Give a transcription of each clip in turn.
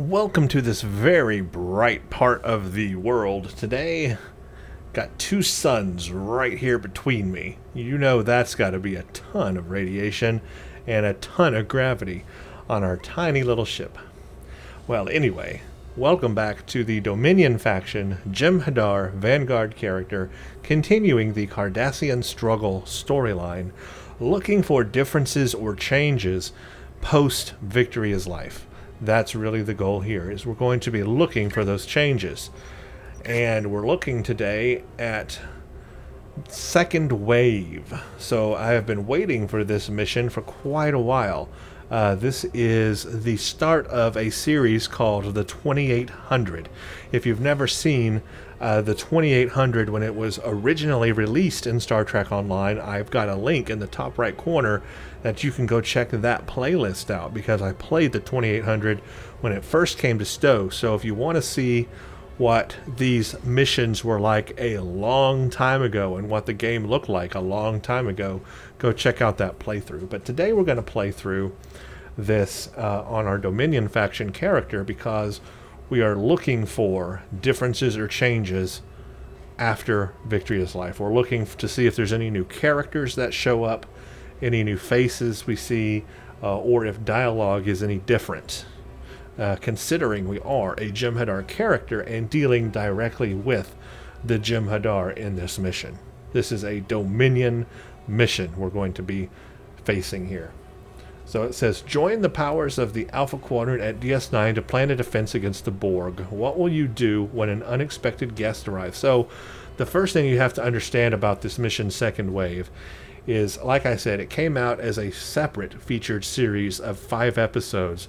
Welcome to this very bright part of the world. Today, got two suns right here between me. You know that's got to be a ton of radiation and a ton of gravity on our tiny little ship. Well, anyway, welcome back to the Dominion faction Jem'Hadar Vanguard character, continuing the Cardassian struggle storyline, looking for differences or changes post Victory is Life. That's really the goal here, is we're going to be looking for those changes. And we're looking today at second wave. So I have been waiting for this mission for quite a while. This is the start of a series called the 2800. If you've never seen the 2800 when it was originally released in Star Trek Online, I've got a link in the top right corner that you can go check that playlist out, because I played the 2800 when it first came to Stowe. So if you want to see what these missions were like a long time ago and what the game looked like a long time ago, go check out that playthrough. But today we're going to play through this on our Dominion faction character, because we are looking for differences or changes after Victory is Life. We're looking to see if there's any new characters that show up, any new faces we see, or if dialogue is any different. Considering we are a Jem'Hadar character and dealing directly with the Jem'Hadar in this mission. This is a Dominion mission we're going to be facing here. So it says, join the powers of the Alpha Quadrant at DS9 to plan a defense against the Borg. What will you do when an unexpected guest arrives? So the first thing you have to understand about this mission Second Wave is, like I said, it came out as a separate featured series of 5 episodes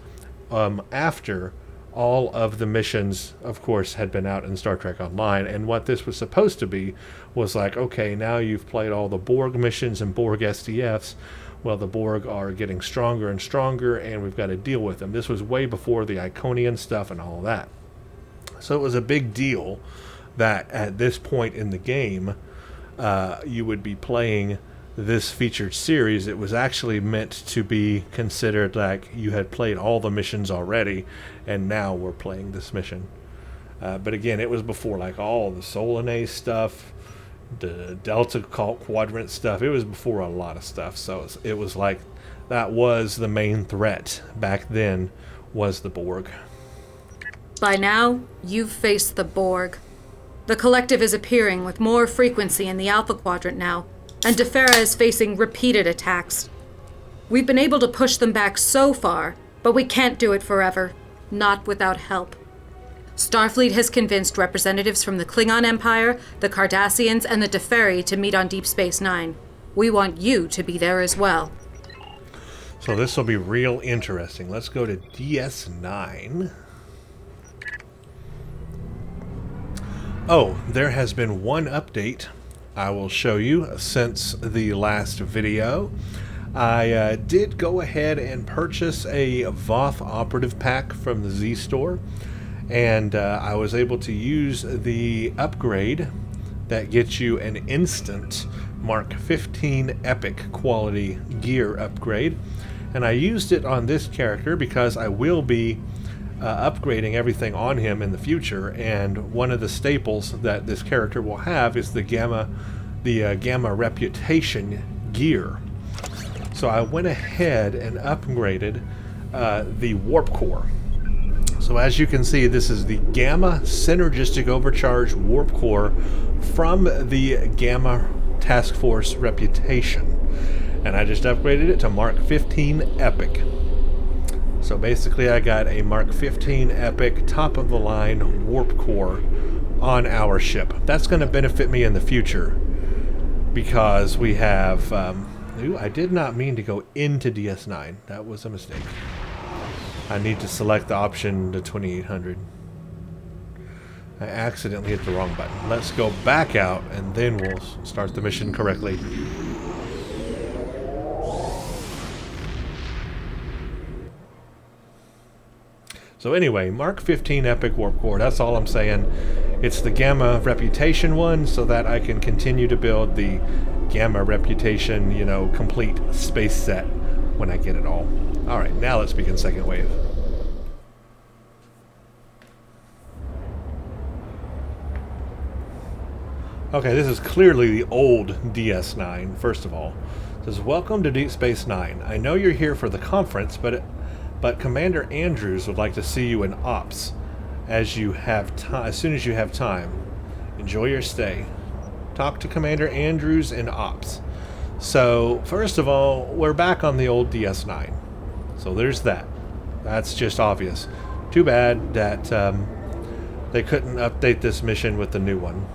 after all of the missions, of course, had been out in Star Trek Online. And what this was supposed to be was like, okay, now you've played all the Borg missions and Borg SDFs. Well, the Borg are getting stronger and stronger, and we've got to deal with them. This was way before the Iconian stuff and all that. So it was a big deal that at this point in the game, you would be playing this featured series. It was actually meant to be considered like you had played all the missions already, and now we're playing this mission. But again, it was before like all the Solanae stuff, the Delta Quadrant stuff. It was before a lot of stuff. So it was like that was the main threat back then, was the Borg. By now, you've faced the Borg. The Collective is appearing with more frequency in the Alpha Quadrant now, and Defera is facing repeated attacks. We've been able to push them back so far, but we can't do it forever, not without help. Starfleet has convinced representatives from the Klingon Empire, the Cardassians, and the Deferi to meet on Deep Space Nine. We want you to be there as well. So this will be real interesting. Let's go to DS9. Oh, there has been one update I will show you since the last video. I did go ahead and purchase a Voth operative pack from the Z Store, and I was able to use the upgrade that gets you an instant Mark 15 Epic quality gear upgrade, and I used it on this character because I will be upgrading everything on him in the future, and one of the staples that this character will have is the Gamma Reputation gear. So I went ahead and upgraded the Warp Core. So as you can see, this is the Gamma Synergistic Overcharge Warp Core from the Gamma Task Force Reputation, and I just upgraded it to Mark 15 Epic. So basically I got a Mark 15 Epic top of the line Warp Core on our ship. That's going to benefit me in the future, because we have I did not mean to go into DS9. That was a mistake. I need to select the option to 2800. I accidentally hit the wrong button. Let's go back out and then we'll start the mission correctly. So anyway, Mark 15 Epic Warp Core, that's all I'm saying. It's the Gamma Reputation one, so that I can continue to build the Gamma Reputation, complete space set when I get it all. Alright, now let's begin Second Wave. Okay, this is clearly the old DS9, first of all. It says, welcome to Deep Space Nine. I know you're here for the conference, but Commander Andrews would like to see you in Ops as soon as you have time. Enjoy your stay. Talk to Commander Andrews in Ops. So, first of all, we're back on the old DS9. So there's that. That's just obvious. Too bad that they couldn't update this mission with the new one.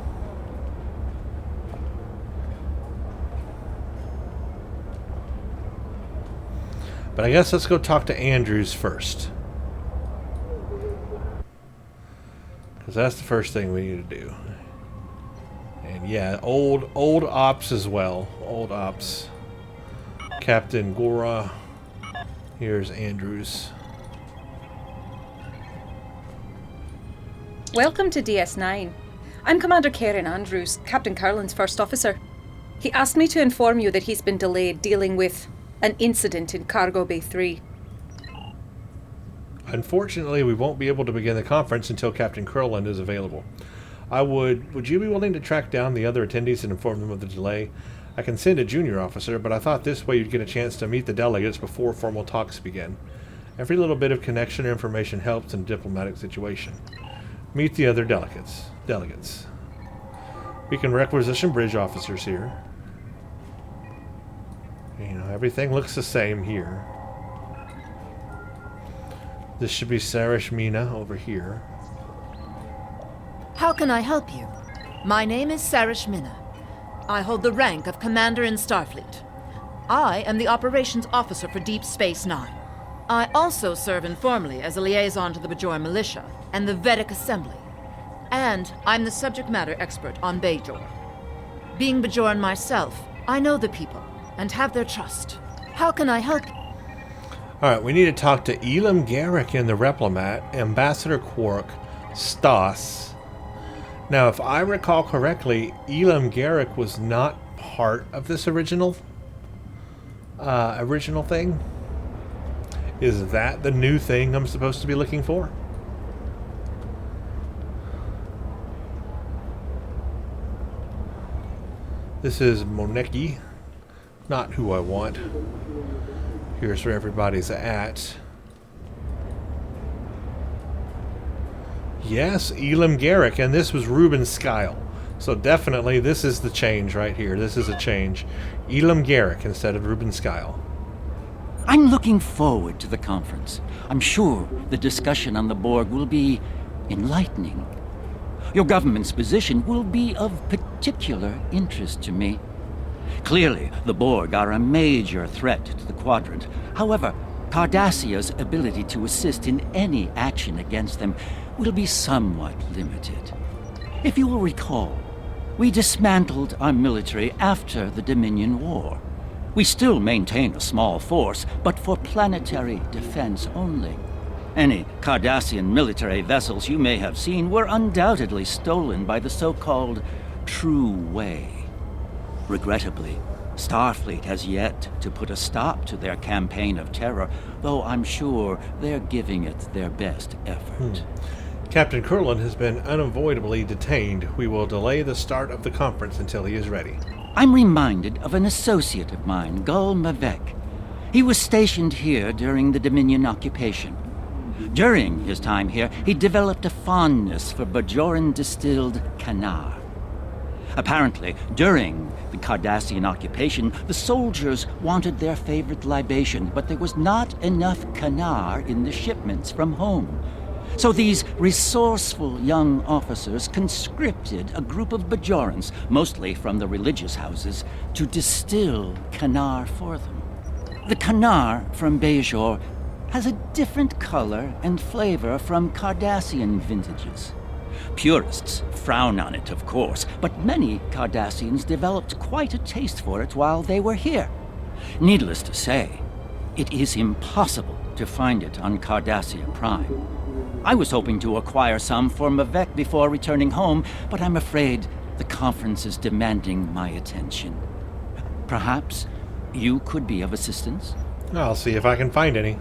But I guess let's go talk to Andrews first. Because that's the first thing we need to do. And yeah, old Ops as well. Old Ops. Captain Gora. Here's Andrews. Welcome to DS9. I'm Commander Karen Andrews, Captain Carlin's first officer. He asked me to inform you that he's been delayed dealing with an incident in Cargo Bay 3. Unfortunately, we won't be able to begin the conference until Captain Kurland is available. Would you be willing to track down the other attendees and inform them of the delay? I can send a junior officer, but I thought this way you'd get a chance to meet the delegates before formal talks begin. Every little bit of connection or information helps in a diplomatic situation. Meet the other delegates. We can requisition bridge officers here. You know, everything looks the same here. This should be Sarish Mina over here. How can I help you? My name is Sarish Mina. I hold the rank of Commander in Starfleet. I am the Operations Officer for Deep Space Nine. I also serve informally as a liaison to the Bajoran Militia and the Vedic Assembly. And I'm the subject matter expert on Bajor. Being Bajoran myself, I know the people and have their trust. How can I help you? Alright, we need to talk to Elam Garrick in the Replimat, Ambassador Quark, Stas. Now, if I recall correctly, Elam Garrick was not part of this original thing. Is that the new thing I'm supposed to be looking for? This is Moneki. Not who I want. Here's where everybody's at. Yes, Elam Garrick, and this was Ruben Skyle. So definitely this is the change right here. This is a change. Elam Garrick instead of Ruben Skyle. I'm looking forward to the conference. I'm sure the discussion on the Borg will be enlightening. Your government's position will be of particular interest to me. Clearly, the Borg are a major threat to the Quadrant. However, Cardassia's ability to assist in any action against them will be somewhat limited. If you will recall, we dismantled our military after the Dominion War. We still maintain a small force, but for planetary defense only. Any Cardassian military vessels you may have seen were undoubtedly stolen by the so-called True Way. Regrettably, Starfleet has yet to put a stop to their campaign of terror, though I'm sure they're giving it their best effort. Captain Kurland has been unavoidably detained. We will delay the start of the conference until he is ready. I'm reminded of an associate of mine, Gul Mavek. He was stationed here during the Dominion occupation. During his time here, he developed a fondness for Bajoran distilled Kanar. Apparently, during the Cardassian occupation, the soldiers wanted their favorite libation, but there was not enough Kanar in the shipments from home. So these resourceful young officers conscripted a group of Bajorans, mostly from the religious houses, to distill Kanar for them. The Kanar from Bajor has a different color and flavor from Cardassian vintages. Purists frown on it, of course, but many Cardassians developed quite a taste for it while they were here. Needless to say, it is impossible to find it on Cardassia Prime. I was hoping to acquire some for Mavek before returning home, but I'm afraid the conference is demanding my attention. Perhaps you could be of assistance? I'll see if I can find any.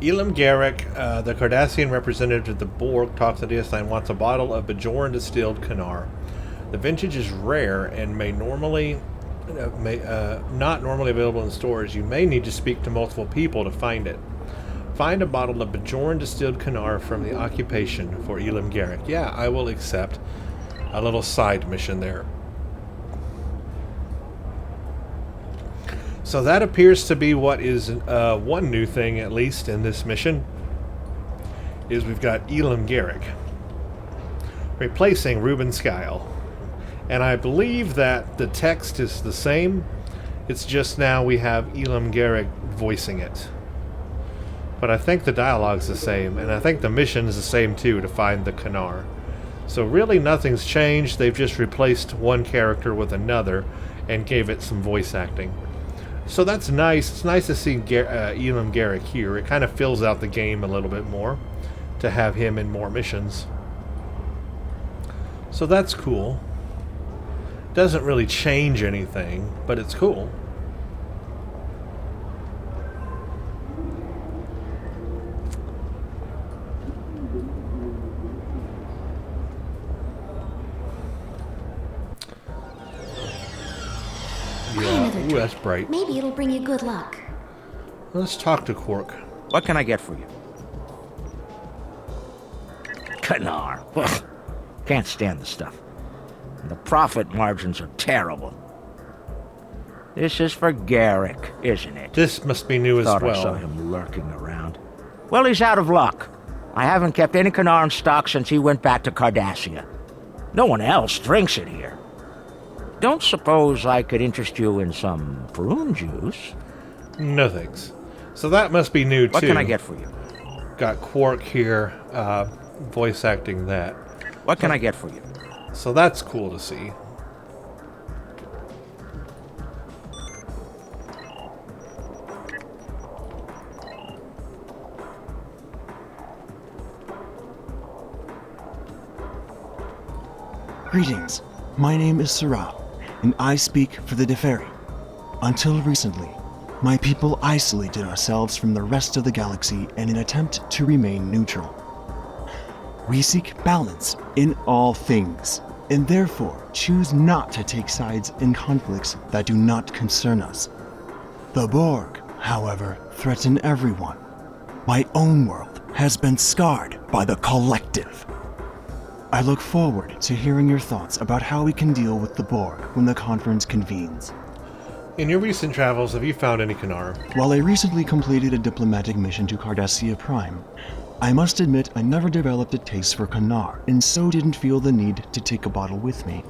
Elam Garrick, the Cardassian representative to the Borg, talks to DS9, wants a bottle of Bajoran distilled Kanar. The vintage is rare and may normally not normally available in stores. You may need to speak to multiple people to find it. Find a bottle of Bajoran distilled Kanar from the occupation for Elam Garrick. Yeah, I will accept a little side mission there. So that appears to be what is one new thing, at least, in this mission, is we've got Elam Garrick replacing Reuben Skyle. And I believe that the text is the same. It's just now we have Elam Garrick voicing it. But I think the dialogue's the same, and I think the mission is the same too, to find the Kanar. So really nothing's changed. They've just replaced one character with another and gave it some voice acting. So that's nice. It's nice to see Elam Garrick here. It kind of fills out the game a little bit more to have him in more missions. So that's cool. Doesn't really change anything, but it's cool. Ooh, that's bright. Maybe it'll bring you good luck. Let's talk to Quark. What can I get for you? Kanar. Ugh. Can't stand the stuff. The profit margins are terrible. This is for Garrick, isn't it? This must be new as Thought I saw well. him lurking around. Well, he's out of luck. I haven't kept any Kanar in stock since he went back to Cardassia. No one else drinks it here. Don't suppose I could interest you in some prune juice? No thanks. So that must be new too. What can I get for you? Got Quark here, voice acting that. What can I get for you? So that's cool to see. Greetings. My name is Sarah, and I speak for the Deferi. Until recently, my people isolated ourselves from the rest of the galaxy in an attempt to remain neutral. We seek balance in all things, and therefore choose not to take sides in conflicts that do not concern us. The Borg, however, threaten everyone. My own world has been scarred by the Collective. I look forward to hearing your thoughts about how we can deal with the Borg when the conference convenes. In your recent travels, have you found any Kanar? While I recently completed a diplomatic mission to Cardassia Prime, I must admit I never developed a taste for Kanar, and so didn't feel the need to take a bottle with me.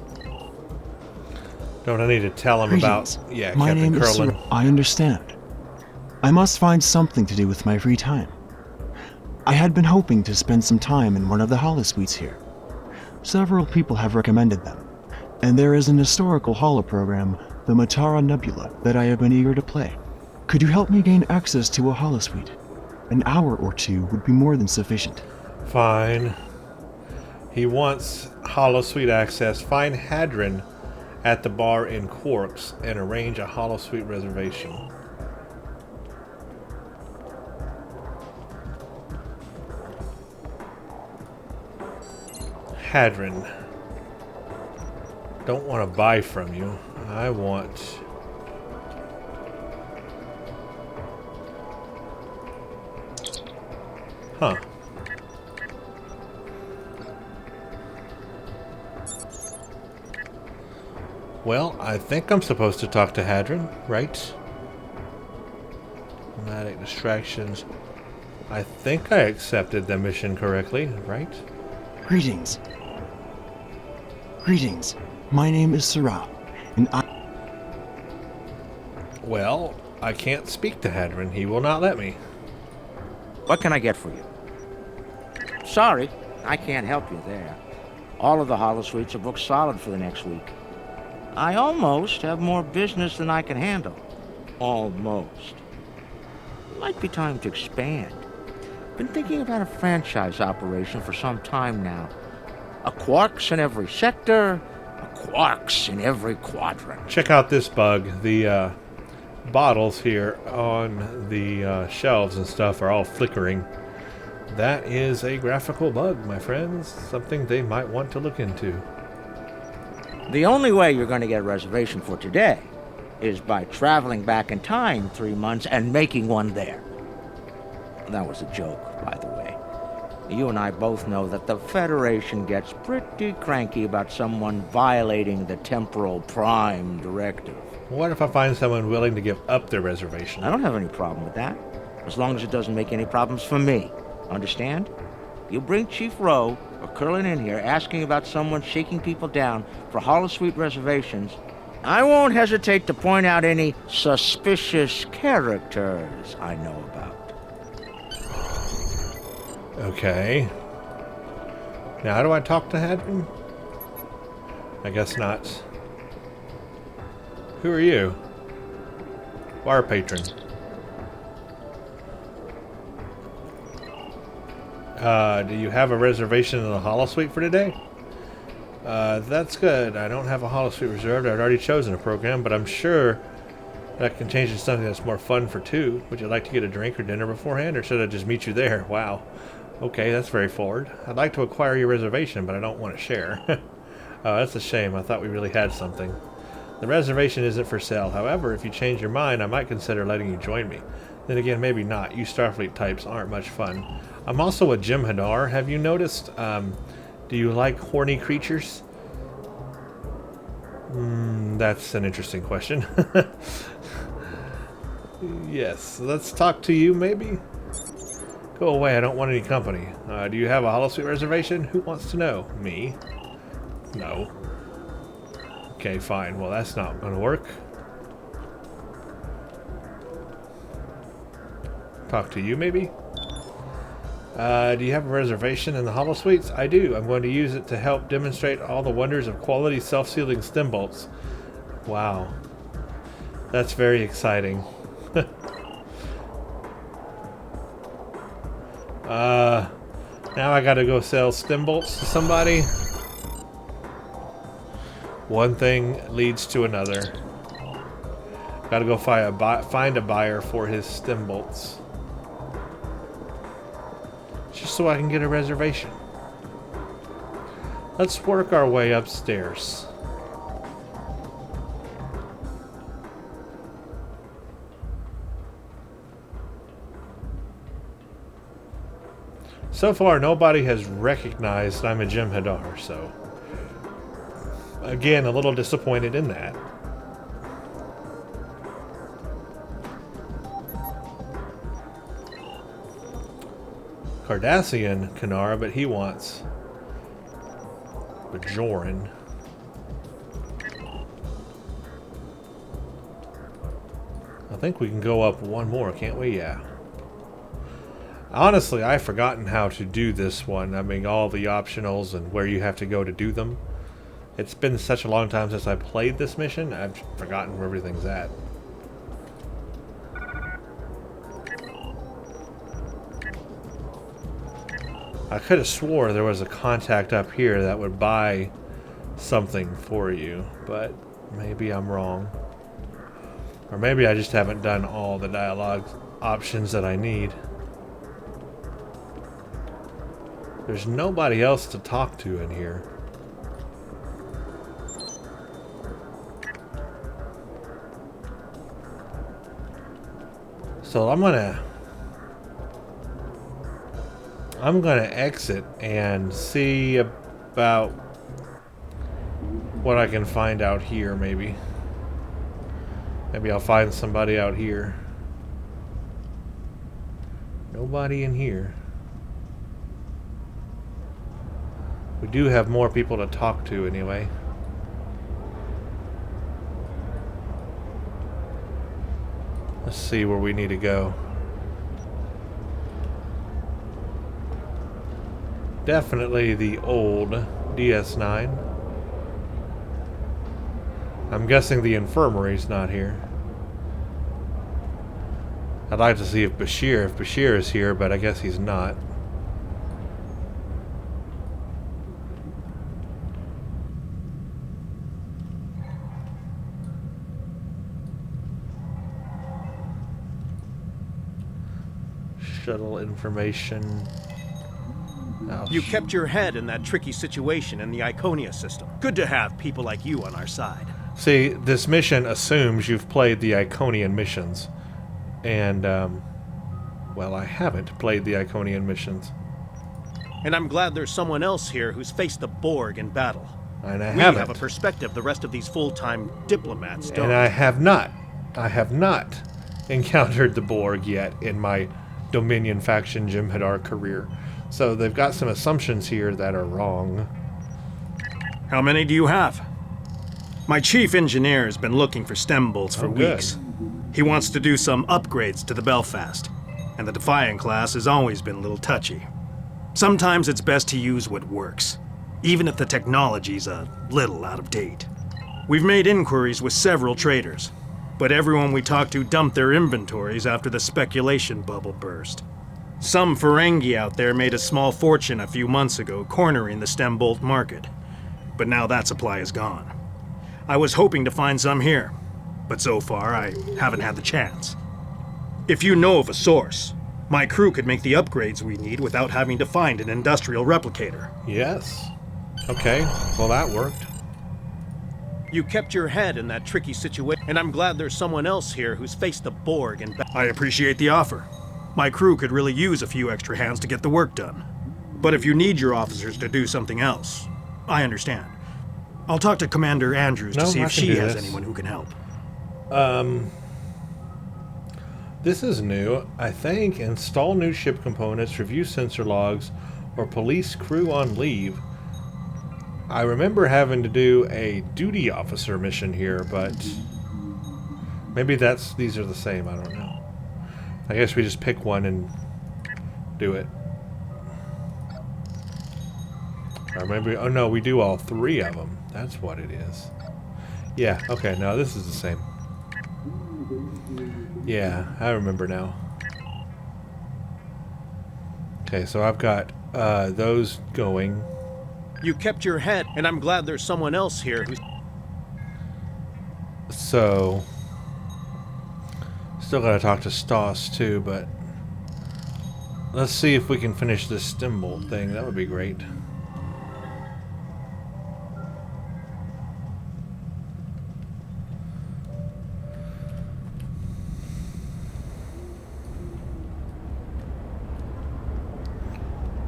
Don't I need to tell him Greetings. about... Yeah, my Captain name is Curlin. Sir. I understand. I must find something to do with my free time. I had been hoping to spend some time in one of the holosuites here. Several people have recommended them, and there is an historical holoprogram, the Matara Nebula, that I have been eager to play. Could you help me gain access to a holosuite? An hour or two would be more than sufficient. Fine. He wants holosuite access. Find Hadron at the bar in Quarks and arrange a holosuite reservation. Hadron. Don't want to buy from you. I want... Huh. Well, I think I'm supposed to talk to Hadron, right? Dramatic distractions. I think I accepted the mission correctly, right? Greetings. Greetings. My name is Sarah, and I... Well, I can't speak to Hadron. He will not let me. What can I get for you? Sorry, I can't help you there. All of the holosuites are booked solid for the next week. I almost have more business than I can handle. Almost. Might be time to expand. Been thinking about a franchise operation for some time now. A Quarks in every sector, a Quarks in every quadrant. Check out this bug. The bottles here on the shelves and stuff are all flickering. That is a graphical bug, my friends. Something they might want to look into. The only way you're going to get a reservation for today is by traveling back in time 3 months and making one there. That was a joke, by the way. You and I both know that the Federation gets pretty cranky about someone violating the Temporal Prime Directive. What if I find someone willing to give up their reservation? I don't have any problem with that, as long as it doesn't make any problems for me. Understand? You bring Chief Rowe or Curlin in here asking about someone shaking people down for holosuite reservations, I won't hesitate to point out any suspicious characters I know about. Okay. Now, how do I talk to Hadron? I guess not. Who are you? Bar patron. Do you have a reservation in the holosuite for today? That's good. I don't have a holosuite reserved. I'd already chosen a program, but I'm sure that can change to something that's more fun for two. Would you like to get a drink or dinner beforehand, or should I just meet you there? Wow. Okay, that's very forward. I'd like to acquire your reservation, but I don't want to share. Oh, that's a shame. I thought we really had something. The reservation isn't for sale. However, if you change your mind, I might consider letting you join me. Then again, maybe not. You Starfleet types aren't much fun. I'm also a Jem'Hadar. Have you noticed? Do you like horny creatures? That's an interesting question. Yes, let's talk to you, maybe? Go away, I don't want any company. Do you have a holosuite reservation? Who wants to know? Me? No. Okay, fine. Well, that's not gonna work. Talk to you, maybe? Do you have a reservation in the holosuites? I do. I'm going to use it to help demonstrate all the wonders of quality self-sealing stem bolts. Wow. That's very exciting. Now I gotta go sell stem bolts to somebody. One thing leads to another. Gotta go find a buyer for his stem bolts. Just so I can get a reservation. Let's work our way upstairs. So far, nobody has recognized I'm a Jem'Hadar, so... Again, a little disappointed in that. Cardassian Kanara, but he wants Bajoran. I think we can go up one more, can't we? Yeah. Honestly, I've forgotten how to do this one. I mean, all the optionals and where you have to go to do them. It's been such a long time since I played this mission, I've forgotten where everything's at. I could have swore there was a contact up here that would buy something for you, but maybe I'm wrong. Or maybe I just haven't done all the dialogue options that I need. There's nobody else to talk to in here. So I'm gonna exit and see about what I can find out here, maybe. Maybe I'll find somebody out here. Nobody in here. We do have more people to talk to anyway. Let's see where we need to go. Definitely the old DS9. I'm guessing the infirmary's not here. I'd like to see if Bashir is here, but I guess he's not. Shuttle information. Ouch. You kept your head in that tricky situation in the Iconia system. Good to have people like you on our side. See, this mission assumes you've played the Iconian missions. And, well, I haven't played the Iconian missions. And I'm glad there's someone else here who's faced the Borg in battle. And I We haven't. have a perspective the rest of these full-time diplomats don't. And I have not. I have not encountered the Borg yet in my Dominion faction Jem'Hadar career. So they've got some assumptions here that are wrong. How many do you have? My chief engineer has been looking for stem bolts for good. weeks. He wants to do some upgrades to the Belfast, and the Defiant class has always been a little touchy. Sometimes it's best to use what works, even if the technology's a little out of date. We've made inquiries with several traders, but everyone we talked to dumped their inventories after the speculation bubble burst. Some Ferengi out there made a small fortune a few months ago cornering the stem bolt market, but now that supply is gone. I was hoping to find some here, but so far I haven't had the chance. If you know of a source, my crew could make the upgrades we need without having to find an industrial replicator. Yes. Okay, well that worked. You kept your head in that tricky situation, and I'm glad there's someone else here who's faced the Borg and I appreciate the offer. My crew could really use a few extra hands to get the work done. But if you need your officers to do something else, I understand. I'll talk to Commander Andrews to see I if can she do has this. anyone who can help. This is new. I think install new ship components, review sensor logs, or police crew on leave. I remember having to do a duty officer mission here, but maybe these are the same. I don't know. I guess we just pick one and do it. Or maybe, oh no, we do all three of them. That's what it is. Yeah, okay, no, this is the same. Yeah, I remember now. Okay, so I've got those going. You kept your head, and I'm glad there's someone else here who's... So, still gotta talk to Stoss too, but let's see if we can finish this stem bolt thing. That would be great.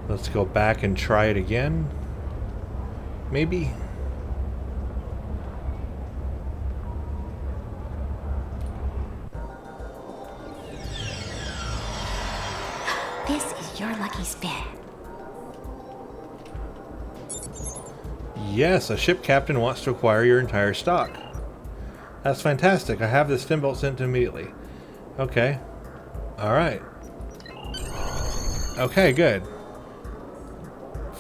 Let's go back and try it again. Maybe. This is your lucky spin. Yes, a ship captain wants to acquire your entire stock. That's fantastic. I have this stem bolt sent immediately. Okay. Alright. Okay, good.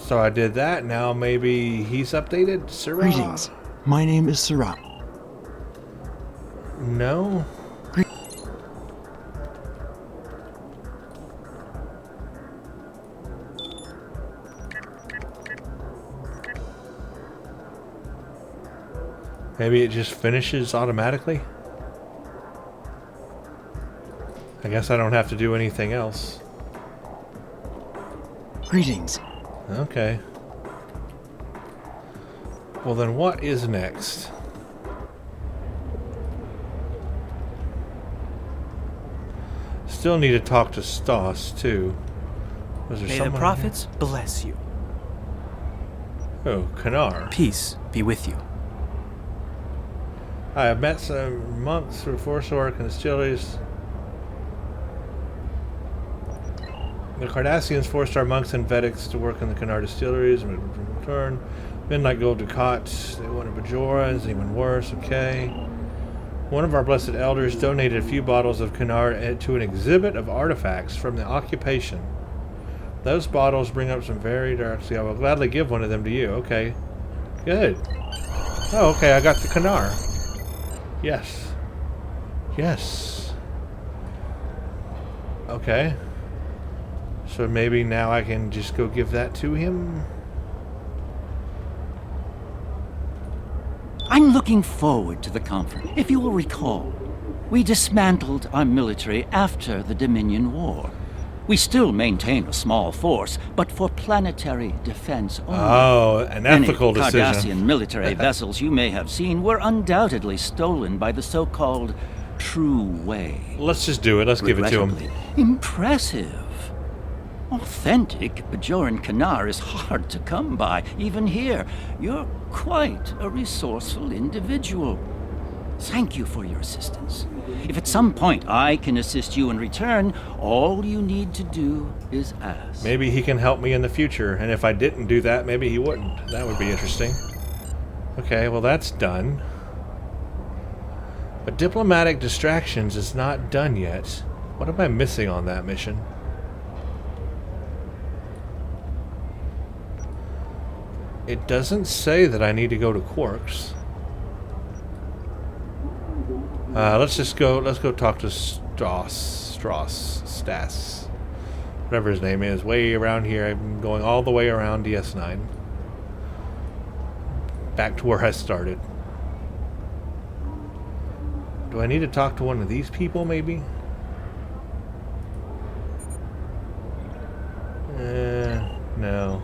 So I did that. Now maybe he's updated? Syrah? Greetings. My name is Syrah. No? Maybe it just finishes automatically? I guess I don't have to do anything else. Greetings. Okay. Well then what is next? Still need to talk to Stoss too. Was there May the someone prophets bless you. here? Oh, Kanar. Peace be with you. I have met some monks through force work and distilleries. The Cardassians forced our monks and Vedics to work in the Kanar distilleries and in return. Midnight Gold Ducats. They wanted Bajorans, even worse, okay. One of our blessed elders donated a few bottles of Kanar to an exhibit of artifacts from the occupation. Those bottles bring up some very dark... See, I will gladly give one of them to you. Okay. Good. Oh, okay, I got the Kanar. Yes. Yes. Okay. So maybe now I can just go give that to him? I'm looking forward to the conference. If you will recall, we dismantled our military after the Dominion War. We still maintain a small force, but for planetary defense only. Oh, an ethical Any decision. Cardassian military vessels you may have seen were undoubtedly stolen by the so-called True Way. Let's just do it. Let's give it to him. Regrettably, impressive. Authentic Bajoran Kanar is hard to come by, even here. You're quite a resourceful individual. Thank you for your assistance. If at some point I can assist you in return, all you need to do is ask. Maybe he can help me in the future, and if I didn't do that, maybe he wouldn't. That would be interesting. Okay, well that's done. But diplomatic distractions is not done yet. What am I missing on that mission? It doesn't say that I need to go to Quarks. Let's go talk to Stas. Whatever his name is, way around here. I'm going all the way around DS9. Back to where I started. Do I need to talk to one of these people, maybe? No.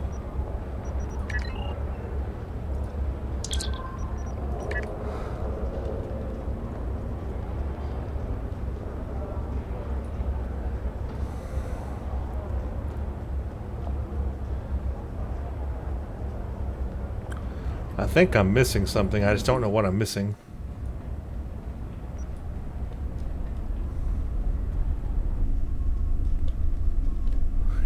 I think I'm missing something. I just don't know what I'm missing.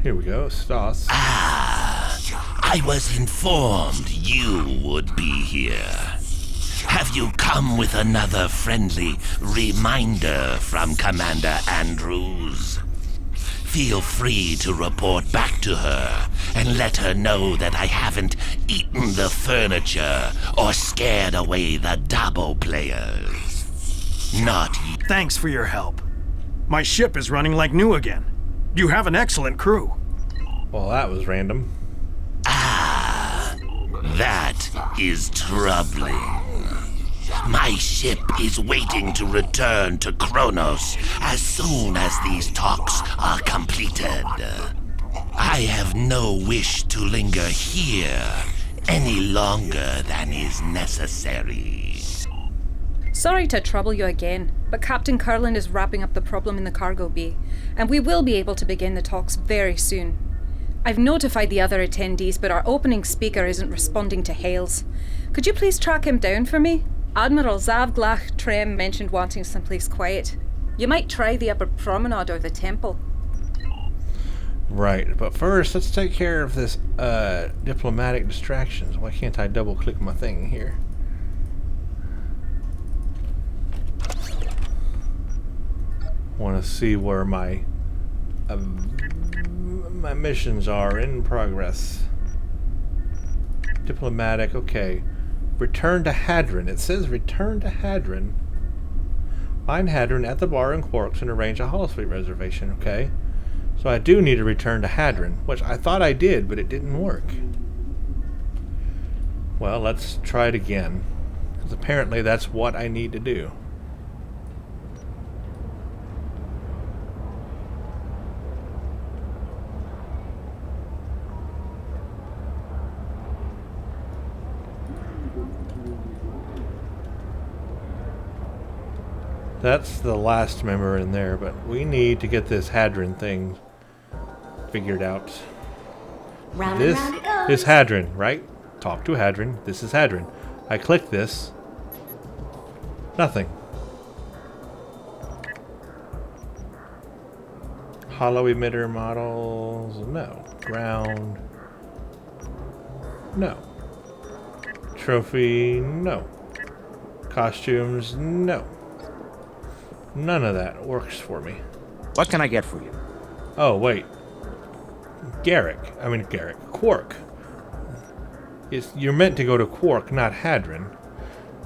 Here we go, Stas. I was informed you would be here. Have you come with another friendly reminder from Commander Andrews? Feel free to report back to her and let her know that I haven't eaten the furniture or scared away the Dabo players. Not you. Thanks for your help. My ship is running like new again. You have an excellent crew. Well, that was random. That is troubling. My ship is waiting to return to Kronos as soon as these talks are completed. I have no wish to linger here any longer than is necessary. Sorry to trouble you again, but Captain Curlin is wrapping up the problem in the cargo bay, and we will be able to begin the talks very soon. I've notified the other attendees, but our opening speaker isn't responding to hails. Could you please track him down for me? Admiral Zavglach Trem mentioned wanting someplace quiet. You might try the upper promenade or the temple. Right, but first, let's take care of this diplomatic distractions. Why can't I double-click my thing here? Want to see where my missions are in progress. Diplomatic, okay. Return to Hadron. It says return to Hadron. Find Hadron at the bar in Quarks and arrange a holosuite reservation, okay? So I do need to return to Hadron, which I thought I did, but it didn't work. Well, let's try it again, because apparently that's what I need to do. That's the last member in there, but we need to get this Hadron thing figured out. Round This and round it goes. is Hadron, right? Talk to Hadron. This is Hadron. I click this. Nothing. Hollow emitter models. No. Ground. No. Trophy. No. Costumes. No. None of that works for me. What can I get for you? Oh, wait. Quark. You're meant to go to Quark, not Hadron.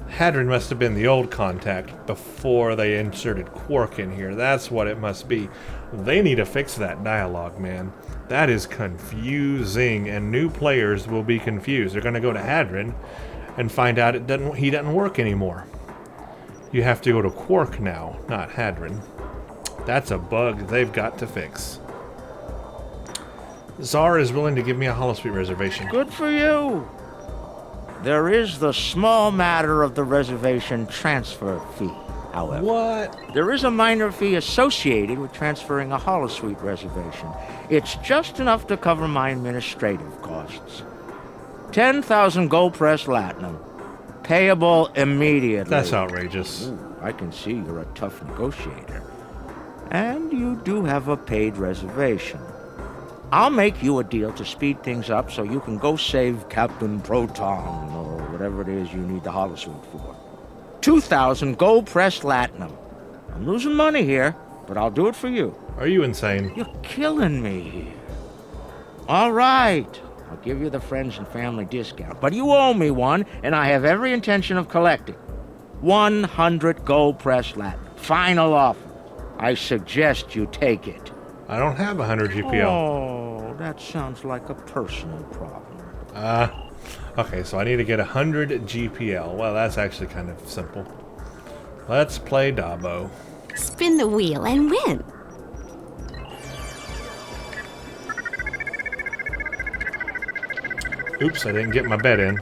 Hadron must have been the old contact before they inserted Quark in here. That's what it must be. They need to fix that dialogue, man. That is confusing, and new players will be confused. They're going to go to Hadron and find out he doesn't work anymore. You have to go to Quark now, not Hadron. That's a bug they've got to fix. Czar is willing to give me a holosuite reservation. Good for you. There is the small matter of the reservation transfer fee, however. What? There is a minor fee associated with transferring a holosuite reservation. It's just enough to cover my administrative costs. 10,000 gold press latinum. Payable immediately. That's outrageous. Ooh, I can see you're a tough negotiator. And you do have a paid reservation. I'll make you a deal to speed things up so you can go save Captain Proton or whatever it is you need the holosuite for. 2,000 gold pressed latinum. I'm losing money here, but I'll do it for you. Are you insane? You're killing me here. All right. I'll give you the friends and family discount, but you owe me one, and I have every intention of collecting. 100 gold pressed latinum. Final offer. I suggest you take it. I don't have 100 GPL. Oh, that sounds like a personal problem. Okay, so I need to get 100 GPL. Well, that's actually kind of simple. Let's play Dabo. Spin the wheel and win. Oops, I didn't get my bet in.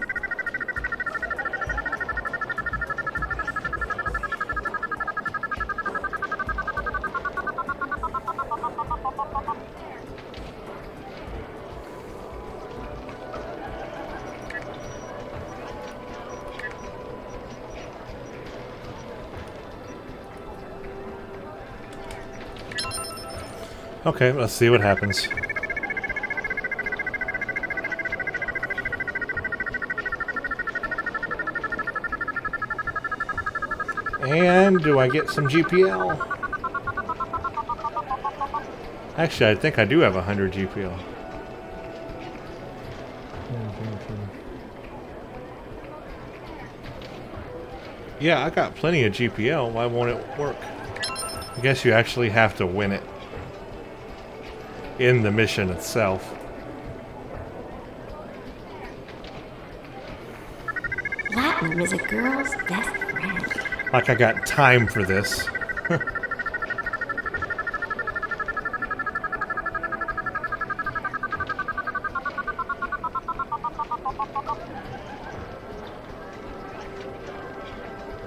Okay, let's see what happens. And do I get some GPL? Actually, I think I do have 100 GPL. Yeah, I got plenty of GPL. Why won't it work? I guess you actually have to win it in the mission itself. Latin is a girl's best friend. Like I got time for this.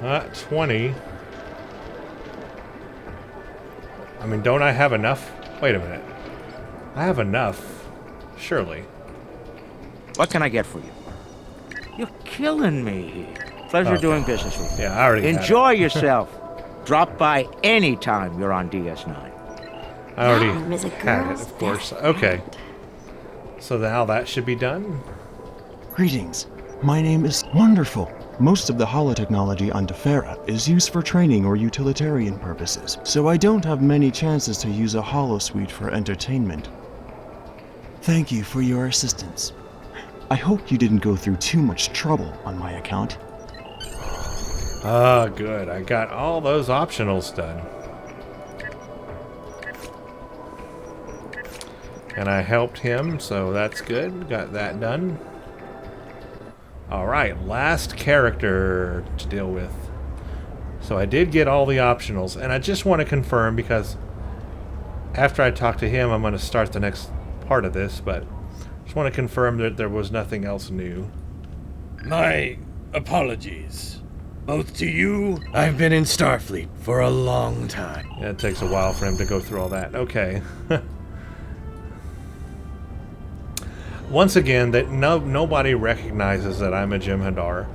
Not 20. I mean, don't I have enough? Wait a minute. I have enough. Surely. What can I get for you? You're killing me here. Pleasure doing business with you. Yeah, I already Enjoy yourself. Drop by any time you're on DS9. I already Latin is a had it, girl's of course. best Okay. friend. So now that should be done. Greetings. My name is Wonderful. Most of the holotechnology on Defera is used for training or utilitarian purposes, so I don't have many chances to use a holosuite for entertainment. Thank you for your assistance. I hope you didn't go through too much trouble on my account. Ah, good. I got all those optionals done. And I helped him, so that's good. Got that done. Alright, last character to deal with. So I did get all the optionals, and I just want to confirm because after I talk to him, I'm going to start the next part of this, but just want to confirm that there was nothing else new. My apologies. Both to you, I've been in Starfleet for a long time. Yeah, it takes a while for him to go through all that. Okay. Once again, that nobody recognizes that I'm a Jem'Hadar,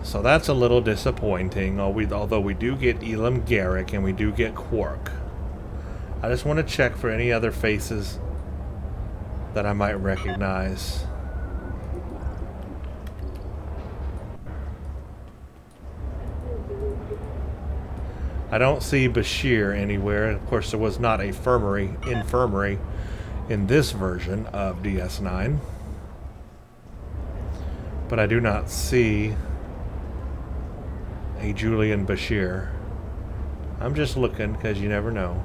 so that's a little disappointing. Although we do get Elam Garrick and we do get Quark. I just want to check for any other faces that I might recognize. I don't see Bashir anywhere. Of course, there was not a infirmary in this version of DS9. But I do not see a Julian Bashir. I'm just looking because you never know.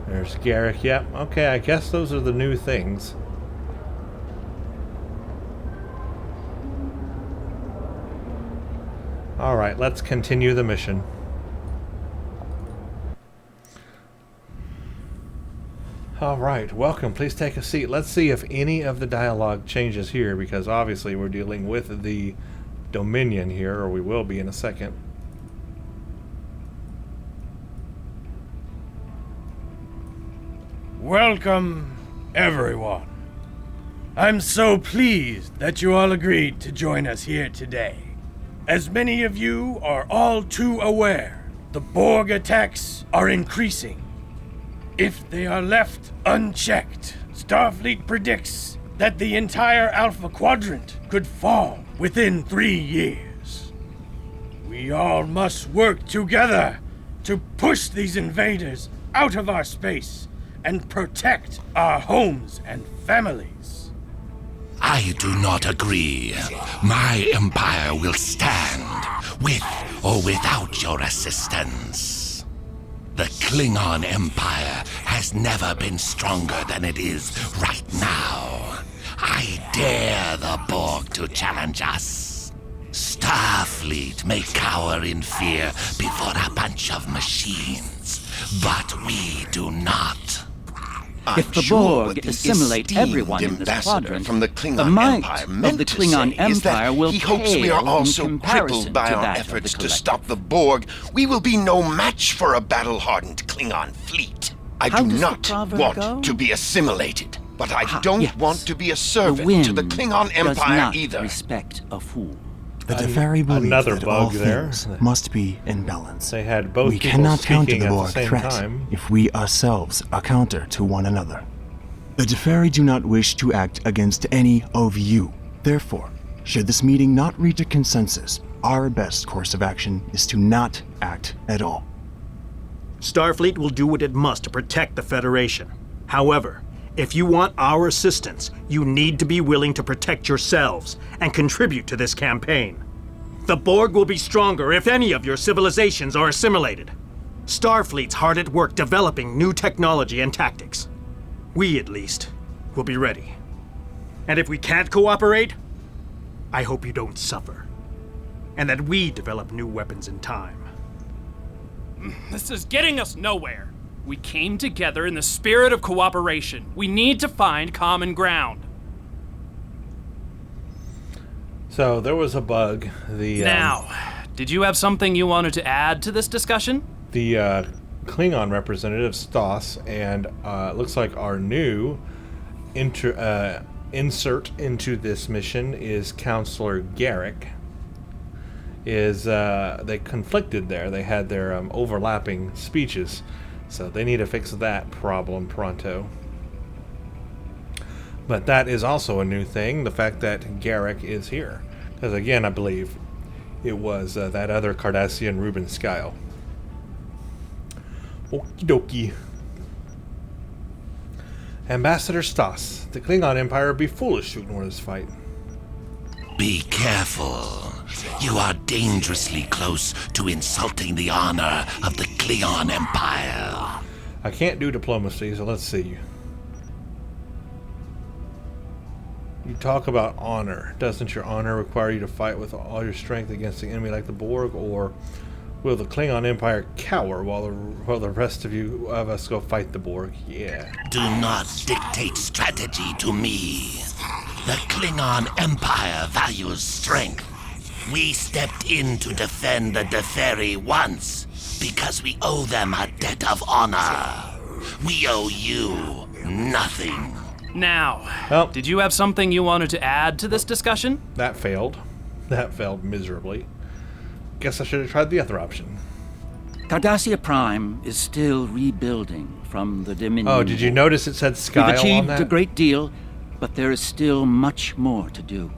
There's Garrick. Yep. Okay, I guess those are the new things. Alright, let's continue the mission. Alright, welcome. Please take a seat. Let's see if any of the dialogue changes here, because obviously we're dealing with the Dominion here, or we will be in a second. Welcome, everyone. I'm so pleased that you all agreed to join us here today. As many of you are all too aware, the Borg attacks are increasing. If they are left unchecked, Starfleet predicts that the entire Alpha Quadrant could fall within 3 years. We all must work together to push these invaders out of our space and protect our homes and families. I do not agree. My empire will stand, with or without your assistance. The Klingon Empire has never been stronger than it is right now. I dare the Borg to challenge us. Starfleet may cower in fear before a bunch of machines, but we do not. If the Borg assimilate everyone in this quadrant, the might of the Klingon Empire will he hopes we are pale all in so comparison crippled by to our that efforts of the to stop the Borg, we will be no match for a battle-hardened Klingon fleet. I How do does the not proverb want go? to be assimilated, but I Ah, don't yes. want to be a The servant wind to the Klingon does Empire not either. respect a fool. The Deferi believe another that all bug there. things must be in balance. They had both We people cannot counter speaking the at the Borg same threat time. if we ourselves are counter to one another. The Deferi do not wish to act against any of you. Therefore, should this meeting not reach a consensus, our best course of action is to not act at all. Starfleet will do what it must to protect the Federation. However, if you want our assistance, you need to be willing to protect yourselves and contribute to this campaign. The Borg will be stronger if any of your civilizations are assimilated. Starfleet's hard at work developing new technology and tactics. We, at least, will be ready. And if we can't cooperate, I hope you don't suffer. And that we develop new weapons in time. This is getting us nowhere. We came together in the spirit of cooperation. We need to find common ground. So there was a bug. Now, did you have something you wanted to add to this discussion? The Klingon representative Stas, and it looks like our new insert into this mission is Counselor Garrick. They conflicted there. They had their overlapping speeches, so they need to fix that problem pronto. But that is also a new thing, the fact that Garrick is here. Because again, I believe it was that other Cardassian Ruben Skyle. Okie dokie. Ambassador Stas, the Klingon Empire would be foolish to ignore this fight. Be careful. You are dangerously close to insulting the honor of the Klingon Empire. I can't do diplomacy, so let's see. You talk about honor. Doesn't your honor require you to fight with all your strength against the enemy like the Borg, or will the Klingon Empire cower while the rest of us go fight the Borg? Yeah. Do not dictate strategy to me. The Klingon Empire values strength. We stepped in to defend the Deferi once because we owe them a debt of honor. We owe you nothing. Now, did you have something you wanted to add to this discussion? That failed. That failed miserably. Guess I should have tried the other option. Cardassia Prime is still rebuilding from the Dominion. Oh, did you notice it said Skyle We've achieved on that? a great deal, but there is still much more to do.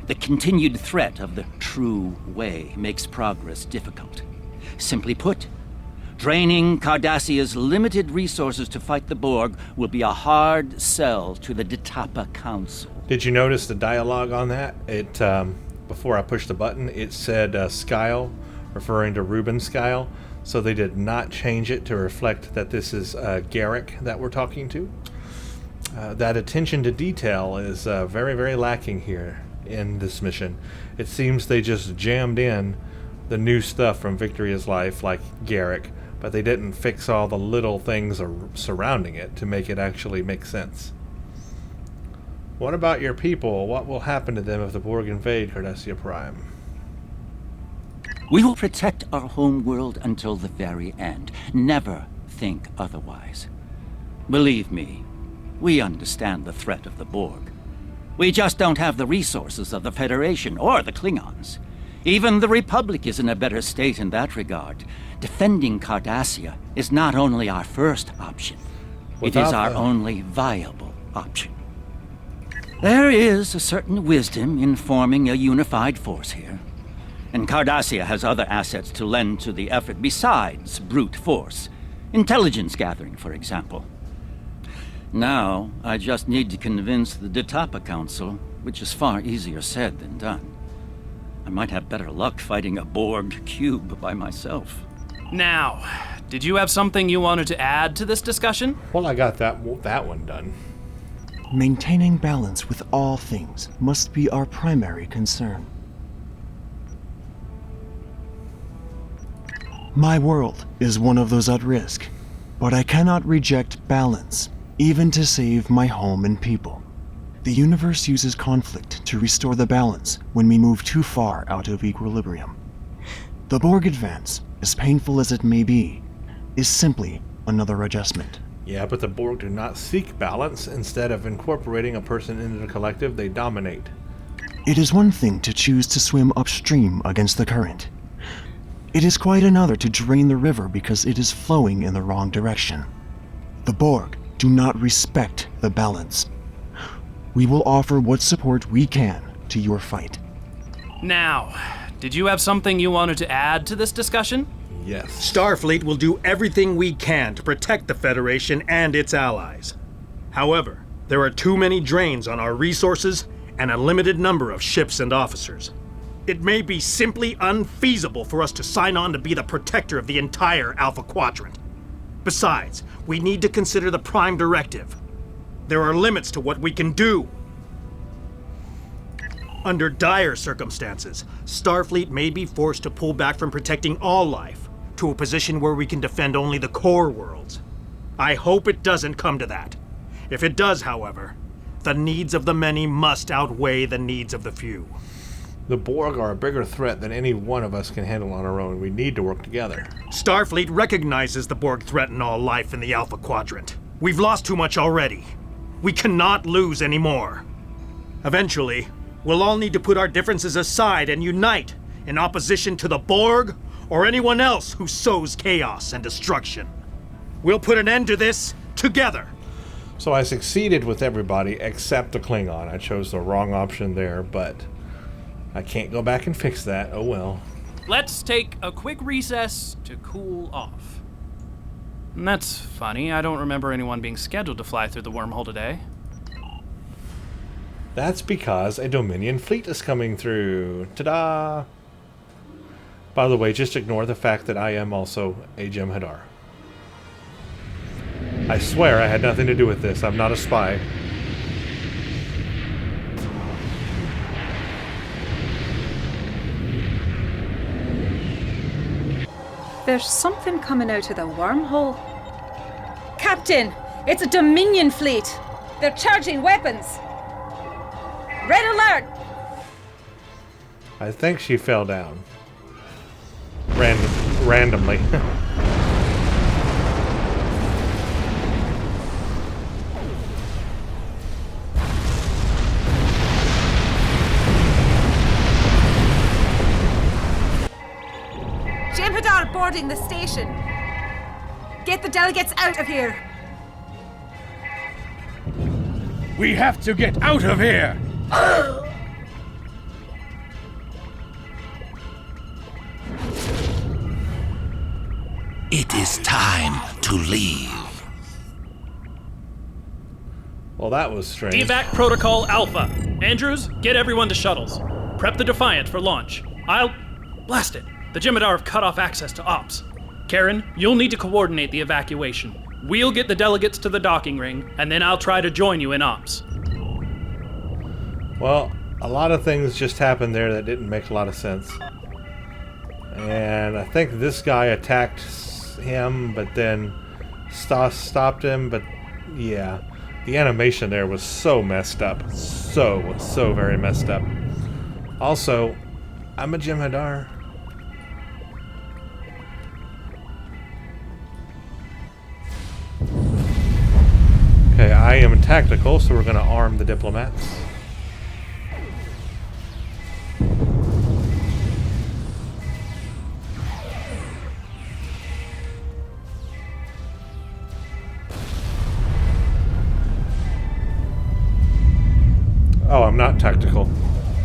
The continued threat of the true way makes progress difficult. Simply put, draining Cardassia's limited resources to fight the Borg will be a hard sell to the Detapa Council. Did you notice the dialogue on that? It before I pushed the button, it said Skyle, referring to Ruben Skyle. So they did not change it to reflect that this is Garrick that we're talking to. That attention to detail is very, very lacking here in this mission. It seems they just jammed in the new stuff from Victory is Life, like Garrick, but they didn't fix all the little things surrounding it to make it actually make sense. What about your people? What will happen to them if the Borg invade Cardassia Prime? We will protect our home world until the very end. Never think otherwise. Believe me, we understand the threat of the Borg. We just don't have the resources of the Federation or the Klingons. Even the Republic is in a better state in that regard. Defending Cardassia is not only our first option, it is our only viable option. There is a certain wisdom in forming a unified force here. And Cardassia has other assets to lend to the effort besides brute force. Intelligence gathering, for example. Now, I just need to convince the Detapa Council, which is far easier said than done. I might have better luck fighting a Borg cube by myself. Now, did you have something you wanted to add to this discussion? Well, I got that one done. Maintaining balance with all things must be our primary concern. My world is one of those at risk, but I cannot reject balance, even to save my home and people. The universe uses conflict to restore the balance when we move too far out of equilibrium. The Borg advance, as painful as it may be, is simply another adjustment. Yeah, but the Borg do not seek balance. Instead of incorporating a person into the collective, they dominate. It is one thing to choose to swim upstream against the current. It is quite another to drain the river because it is flowing in the wrong direction. The Borg do not respect the balance. We will offer what support we can to your fight. Now, did you have something you wanted to add to this discussion? Yes. Starfleet will do everything we can to protect the Federation and its allies. However, there are too many drains on our resources and a limited number of ships and officers. It may be simply unfeasible for us to sign on to be the protector of the entire Alpha Quadrant. Besides, we need to consider the Prime Directive. There are limits to what we can do. Under dire circumstances, Starfleet may be forced to pull back from protecting all life to a position where we can defend only the core worlds. I hope it doesn't come to that. If it does, however, the needs of the many must outweigh the needs of the few. The Borg are a bigger threat than any one of us can handle on our own. We need to work together. Starfleet recognizes the Borg threaten all life in the Alpha Quadrant. We've lost too much already. We cannot lose anymore. Eventually, we'll all need to put our differences aside and unite in opposition to the Borg or anyone else who sows chaos and destruction. We'll put an end to this together. So I succeeded with everybody except the Klingon. I chose the wrong option there, but I can't go back and fix that. Oh well. Let's take a quick recess to cool off. And that's funny. I don't remember anyone being scheduled to fly through the wormhole today. That's because a Dominion fleet is coming through. Ta-da! By the way, just ignore the fact that I am also a Jem'Hadar. I swear I had nothing to do with this. I'm not a spy. There's something coming out of the wormhole. Captain, it's a Dominion fleet. They're charging weapons. Red alert! I think she fell down. Randomly. Jem'Hadar boarding the station. Get the delegates out of here. We have to get out of here! It is time to leave. Well, that was strange. Evac Protocol Alpha. Andrews, get everyone to shuttles. Prep the Defiant for launch. Blast it! The Jem'Hadar have cut off access to ops. Karen, you'll need to coordinate the evacuation. We'll get the delegates to the docking ring, and then I'll try to join you in ops. Well, a lot of things just happened there that didn't make a lot of sense. And I think this guy attacked him, but then stopped him. But yeah, the animation there was so messed up. So very messed up. Also, I'm a Jem'Hadar. Okay, I am tactical, so we're going to arm the diplomats. Oh, I'm not tactical.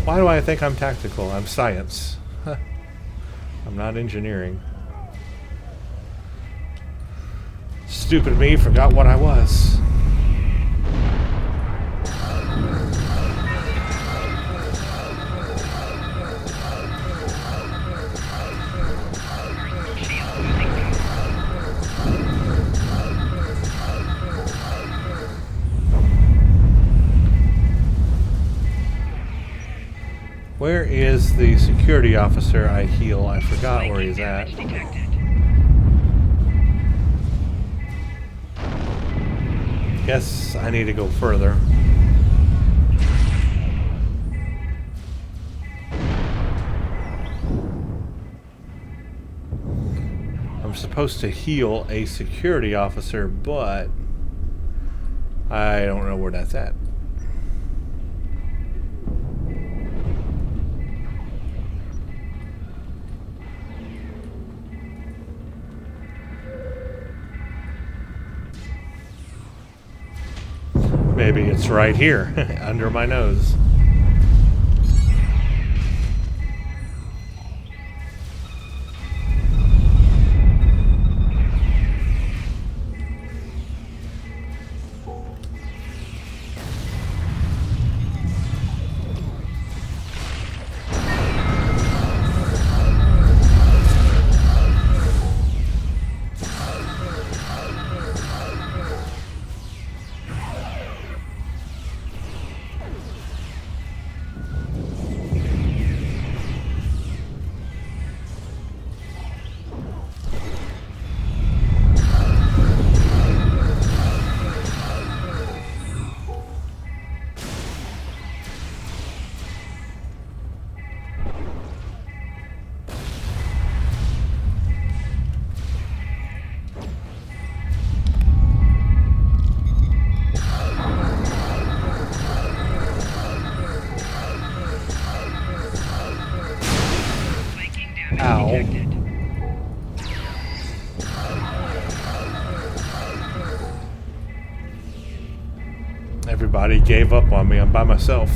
Why do I think I'm tactical? I'm science. I'm not engineering. Stupid me, forgot what I was. Where is the security officer I heal? I forgot where he's at. Guess I need to go further. I'm supposed to heal a security officer, but I don't know where that's at. Maybe it's right here, under my nose. Ow. Everybody gave up on me. I'm by myself.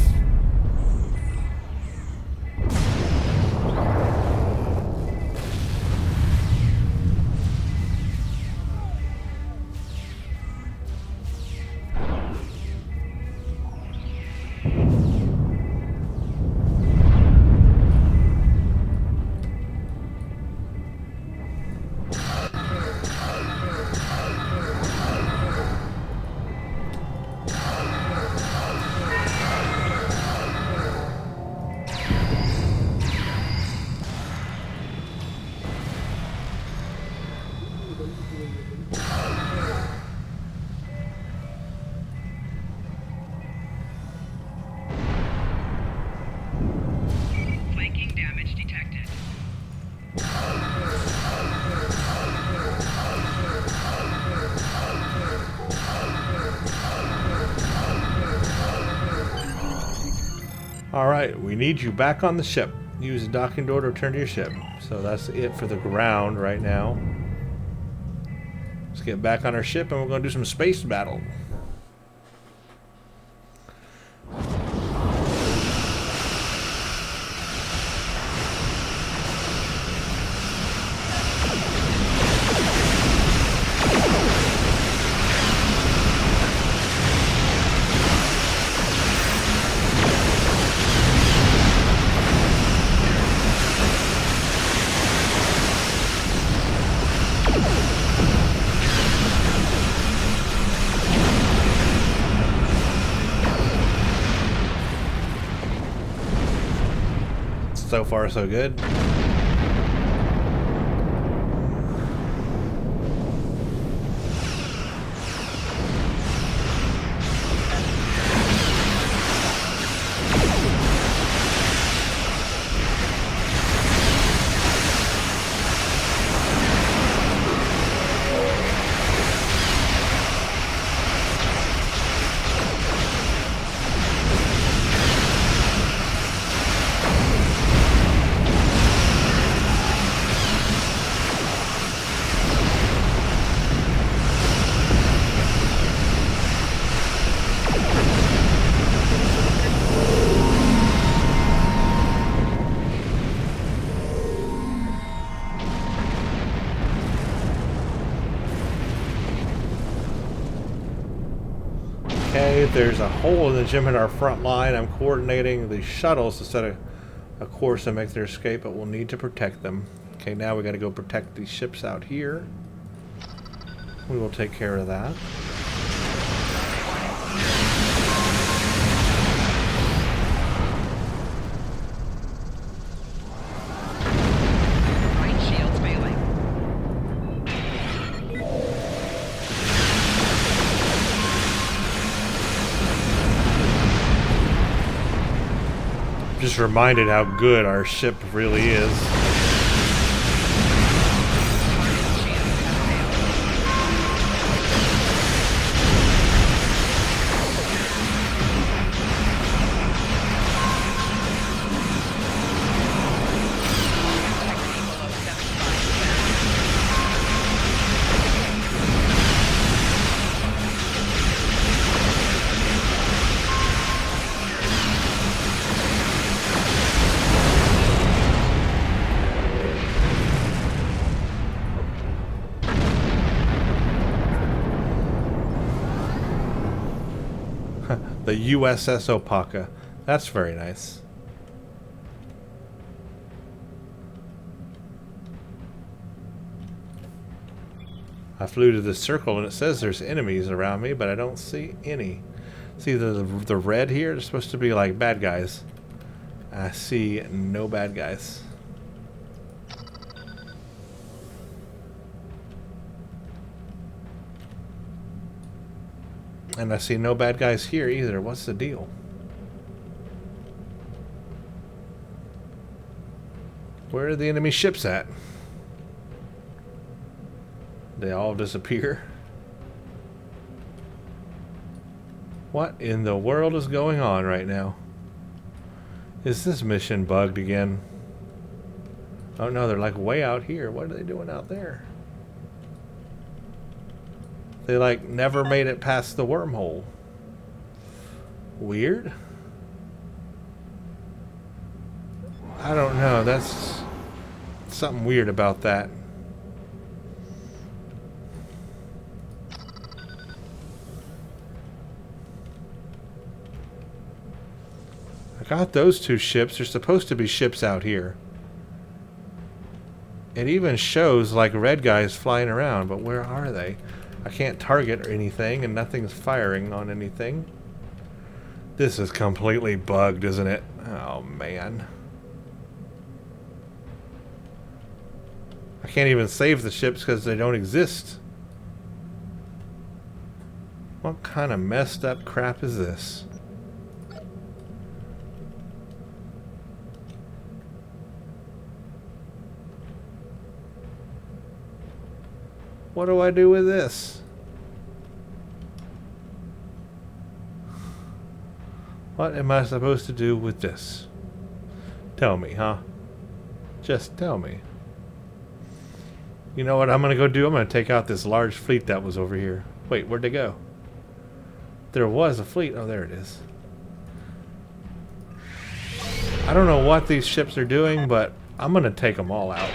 Alright, we need you back on the ship. Use the docking door to return to your ship. So that's it for the ground right now. Let's get back on our ship and we're going to do some space battle. So far, so good. Okay, there's a hole in the Jem'Hadar front line. I'm coordinating the shuttles to set a course and make their escape, but we'll need to protect them. Okay, now we got to go protect these ships out here. We will take care of that. Just reminded how good our ship really is. The USS Opaka. That's very nice. I flew to the circle and it says there's enemies around me, but I don't see any. See the red here? They're supposed to be like bad guys. I see no bad guys. And I see no bad guys here either. What's the deal? Where are the enemy ships at? They all disappear. What in the world is going on right now? Is this mission bugged again? Oh no, they're like way out here. What are they doing out there? They like never made it past the wormhole. Weird. I don't know. That's something weird about that. I got those two ships. There's supposed to be ships out here. It even shows like red guys flying around, but where are they? I can't target or anything, and nothing's firing on anything. This is completely bugged, isn't it? Oh, man. I can't even save the ships because they don't exist. What kind of messed up crap is this? What do I do with this? What am I supposed to do with this? Tell me, huh? Just tell me. You know what I'm gonna go do? I'm gonna take out this large fleet that was over here. Wait, where'd they go? There was a fleet. Oh, there it is. I don't know what these ships are doing, but I'm gonna take them all out.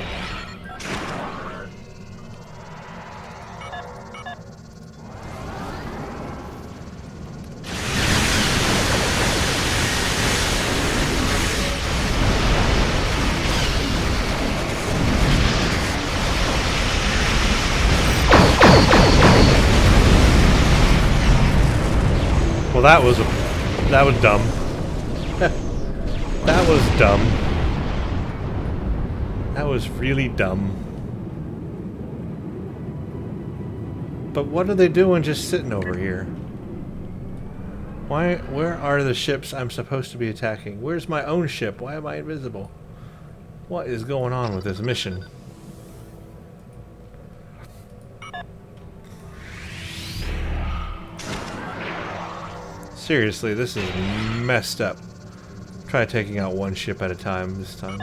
Well, that was dumb. That was dumb. That was really dumb. But what are they doing just sitting over here? Where are the ships I'm supposed to be attacking? Where's my own ship? Why am I invisible? What is going on with this mission? Seriously, this is messed up. Try taking out one ship at a time this time.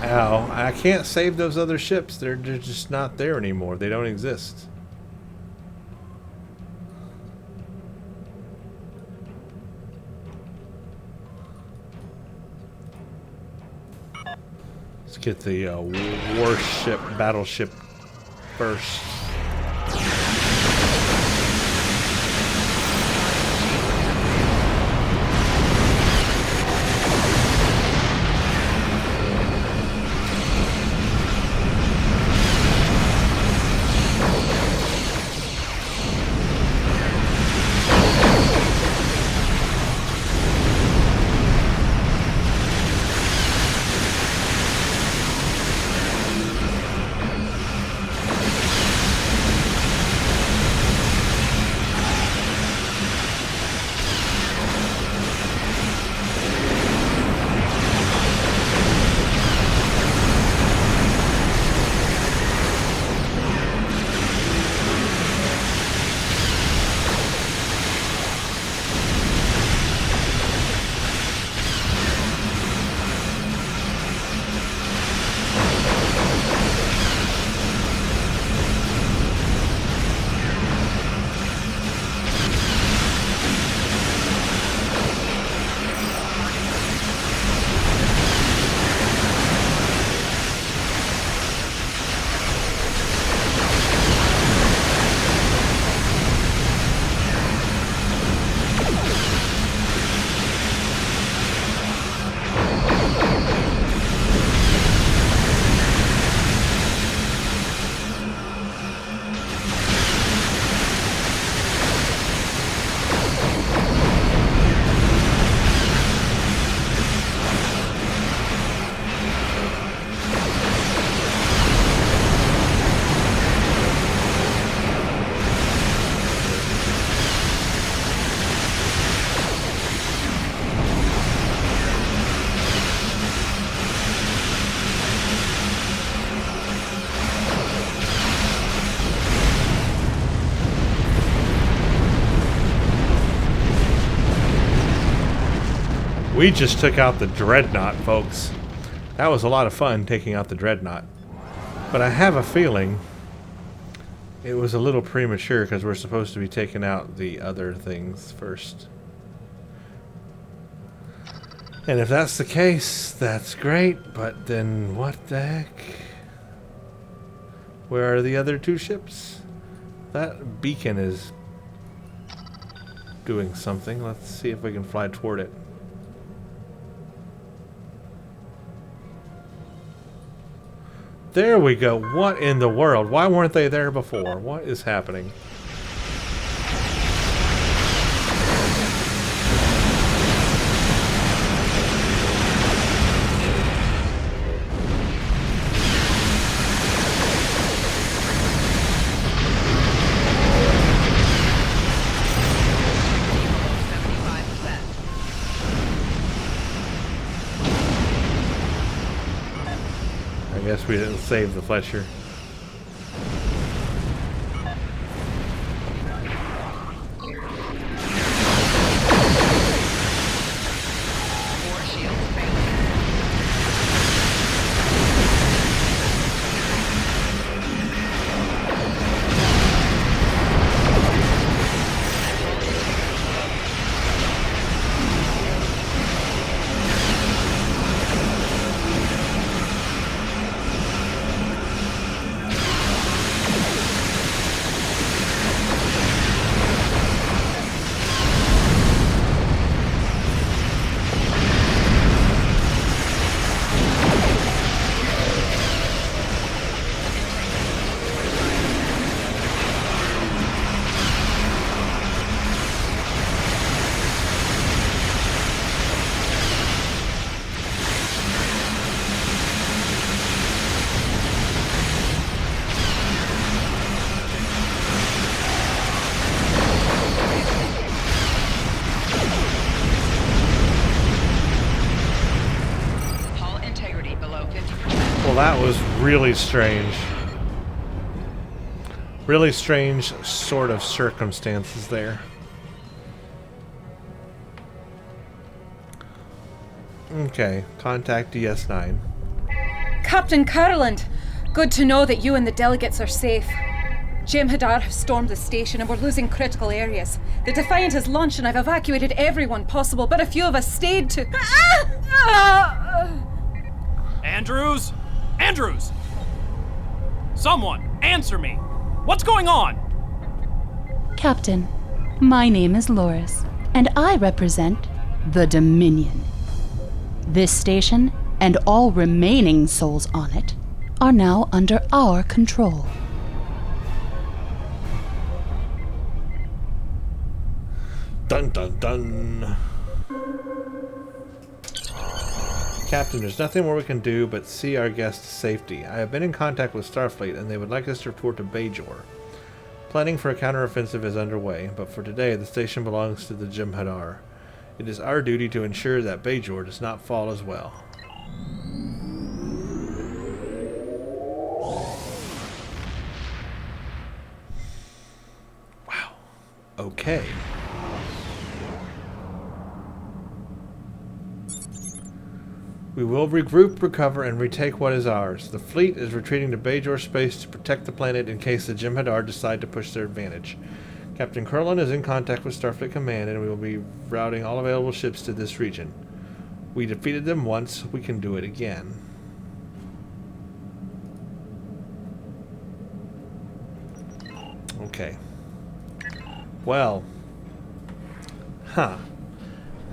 Ow, I can't save those other ships. They're just not there anymore. They don't exist. Let's get the warship, battleship first. We just took out the Dreadnought, folks. That was a lot of fun, taking out the Dreadnought. But I have a feeling it was a little premature because we're supposed to be taking out the other things first. And if that's the case, that's great, but then what the heck? Where are the other two ships? That beacon is doing something. Let's see if we can fly toward it. There we go. What in the world? Why weren't they there before? What is happening? I guess we didn't save the Fletcher. Well, that was really strange. Really strange sort of circumstances there. Okay, contact DS9. Captain Kurland! Good to know that you and the delegates are safe. Jem'Hadar have stormed the station and we're losing critical areas. The Defiant has launched and I've evacuated everyone possible, but a few of us stayed to... Andrews? Andrews! Someone, answer me! What's going on? Captain, my name is Loris, and I represent the Dominion. This station, and all remaining souls on it, are now under our control. Dun dun dun. Captain, there's nothing more we can do but see our guests' safety. I have been in contact with Starfleet, and they would like us to report to Bajor. Planning for a counteroffensive is underway, but for today the station belongs to the Jem'Hadar. It is our duty to ensure that Bajor does not fall as well. Wow. Okay. We will regroup, recover, and retake what is ours. The fleet is retreating to Bajor space to protect the planet in case the Jem'Hadar decide to push their advantage. Captain Kurland is in contact with Starfleet Command, and we will be routing all available ships to this region. We defeated them once, we can do it again. Okay. Well.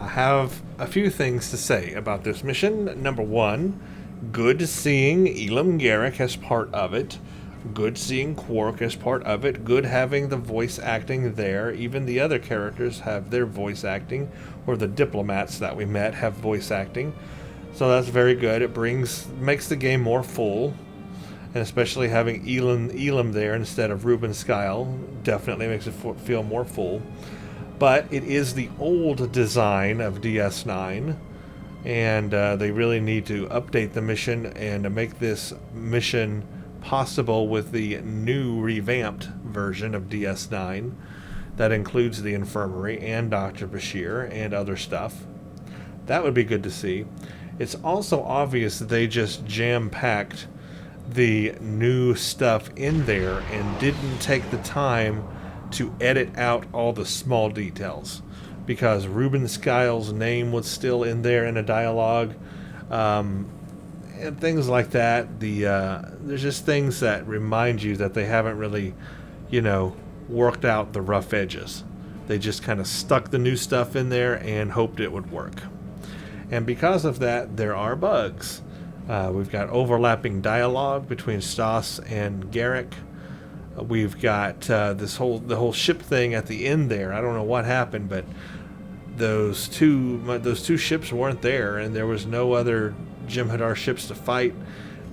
I have a few things to say about this mission. Number one, good seeing Elam Garrick as part of it. Good seeing Quark as part of it. Good having the voice acting there. Even the other characters have their voice acting, or the diplomats that we met have voice acting. So that's very good. It makes the game more full, and especially having Elam there instead of Ruben Skyle definitely makes it feel more full. But it is the old design of DS9, and they really need to update the mission and to make this mission possible with the new revamped version of DS9 that includes the infirmary and Dr. Bashir and other stuff. That would be good to see. It's also obvious that they just jam-packed the new stuff in there and didn't take the time to edit out all the small details, because Ruben Skyle's name was still in there in a dialogue, and things like that. There's just things that remind you that they haven't really, worked out the rough edges. They just kind of stuck the new stuff in there and hoped it would work. And because of that, there are bugs. We've got overlapping dialogue between Stas and Garrick. We've got the whole ship thing at the end there. I don't know what happened, but those two ships weren't there, and there was no other Jem'Hadar ships to fight.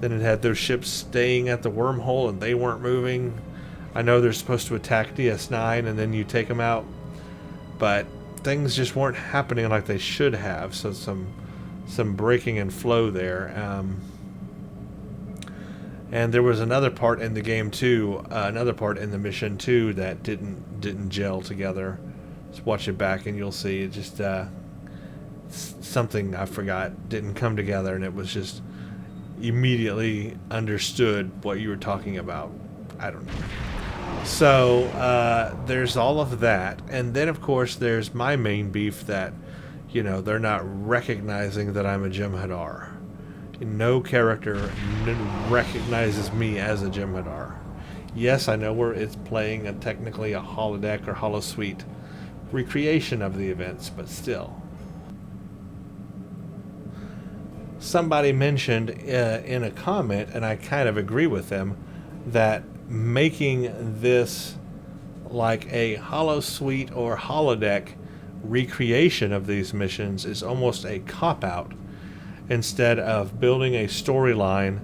Then it had those ships staying at the wormhole, and they weren't moving. I know they're supposed to attack DS9, and then you take them out, but things just weren't happening like they should have. So some breaking and flow there. And there was another part in the game too, another part in the mission too that didn't gel together. Just watch it back and you'll see it just something I forgot didn't come together, and it was just immediately understood what you were talking about. I don't know. So there's all of that, and then of course there's my main beef that they're not recognizing that I'm a Jem'Hadar. No character recognizes me as a Jem'Hadar. Yes, I know it's playing technically a holodeck or holosuite recreation of the events, but still. Somebody mentioned in a comment, and I kind of agree with them, that making this like a holosuite or holodeck recreation of these missions is almost a cop-out, instead of building a storyline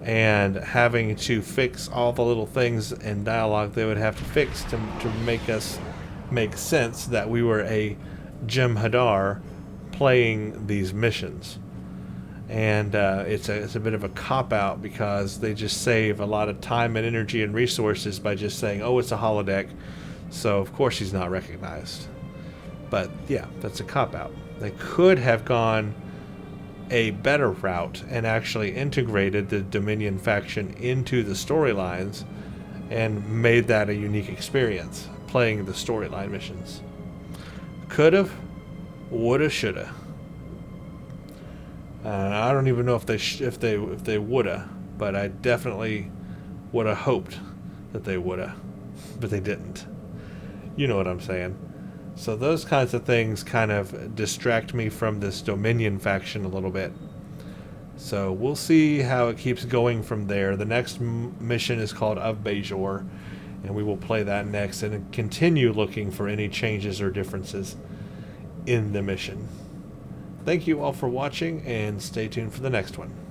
and having to fix all the little things in dialogue they would have to fix to make us make sense that we were a Jem'Hadar playing these missions. And it's a bit of a cop-out, because they just save a lot of time and energy and resources by just saying, oh, it's a holodeck, so of course he's not recognized. But yeah, that's a cop-out. They could have gone a better route and actually integrated the Dominion faction into the storylines and made that a unique experience, playing the storyline missions. Could've, woulda, shoulda. I don't even know if they woulda, but I definitely woulda hoped that they woulda, but they didn't. You know what I'm saying. So those kinds of things kind of distract me from this Dominion faction a little bit. So we'll see how it keeps going from there. The next mission is called Of Bajor, and we will play that next and continue looking for any changes or differences in the mission. Thank you all for watching, and stay tuned for the next one.